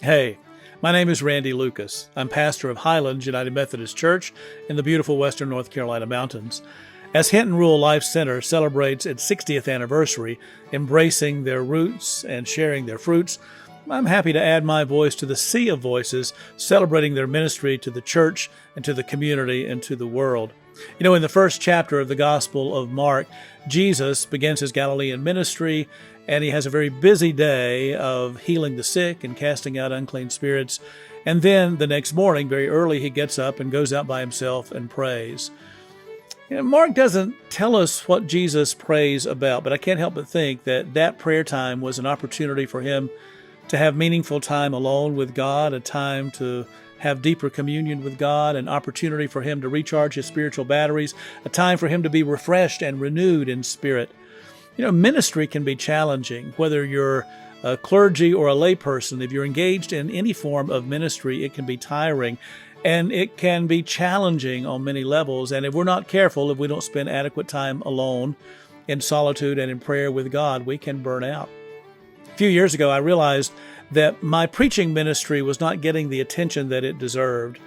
Hey, my name is Randy Lucas. I'm pastor of Highlands United Methodist Church in the beautiful western North Carolina mountains. As Hinton Rural Life Center celebrates its 60th anniversary, embracing their roots and sharing their fruits, I'm happy to add my voice to the sea of voices celebrating their ministry to the church and to the community and to the world. You know, in the first chapter of the Gospel of Mark, Jesus begins his Galilean ministry, and he has a very busy day of healing the sick and casting out unclean spirits. And then the next morning, very early, he gets up and goes out by himself and prays. You know, Mark doesn't tell us what Jesus prays about, but I can't help but think that that prayer time was an opportunity for him to have meaningful time alone with God, a time to have deeper communion with God, an opportunity for him to recharge his spiritual batteries, a time for him to be refreshed and renewed in spirit. You know, ministry can be challenging, whether you're a clergy or a layperson. If you're engaged in any form of ministry, it can be tiring and it can be challenging on many levels. And if we're not careful, if we don't spend adequate time alone in solitude and in prayer with God, we can burn out. A few years ago, I realized that my preaching ministry was not getting the attention that it deserved.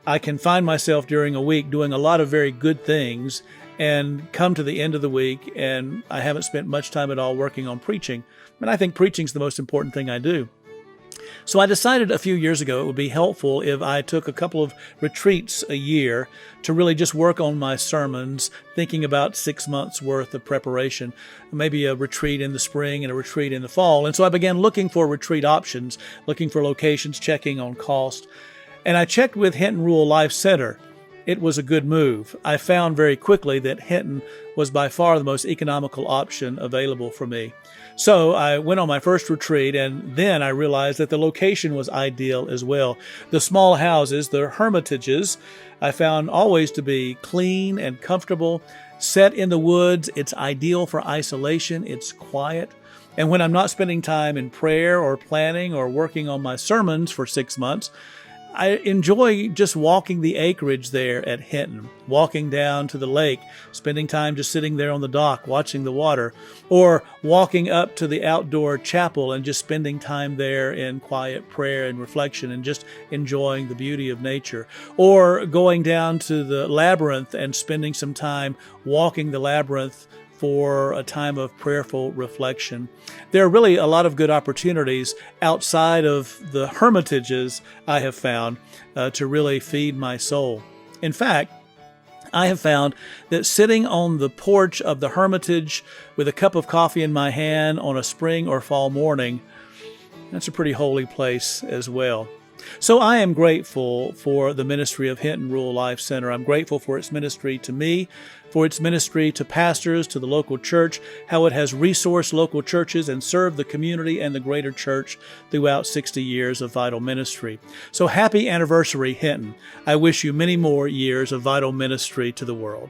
I can find myself during a week doing a lot of very good things and come to the end of the week and I haven't spent much time at all working on preaching. And I think preaching is the most important thing I do. So I decided a few years ago it would be helpful if I took a couple of retreats a year to really just work on my sermons, thinking about 6 months worth of preparation, maybe a retreat in the spring and a retreat in the fall. And so I began looking for retreat options, looking for locations, checking on cost. And I checked with Hinton Rural Life Center. It was a good move. I found very quickly that Hinton was by far the most economical option available for me. So I went on my first retreat, and then I realized that the location was ideal as well. The small houses, the hermitages, I found always to be clean and comfortable. Set in the woods, it's ideal for isolation. It's quiet. And when I'm not spending time in prayer or planning or working on my sermons for 6 months, I enjoy just walking the acreage there at Hinton, walking down to the lake, spending time just sitting there on the dock watching the water, or walking up to the outdoor chapel and just spending time there in quiet prayer and reflection and just enjoying the beauty of nature, or going down to the labyrinth and spending some time walking the labyrinth for a time of prayerful reflection. There are really a lot of good opportunities outside of the hermitages I have found to really feed my soul. In fact, I have found that sitting on the porch of the hermitage with a cup of coffee in my hand on a spring or fall morning, that's a pretty holy place as well. So I am grateful for the ministry of Hinton Rural Life Center. I'm grateful for its ministry to me, for its ministry to pastors, to the local church, how it has resourced local churches and served the community and the greater church throughout 60 years of vital ministry. So happy anniversary, Hinton. I wish you many more years of vital ministry to the world.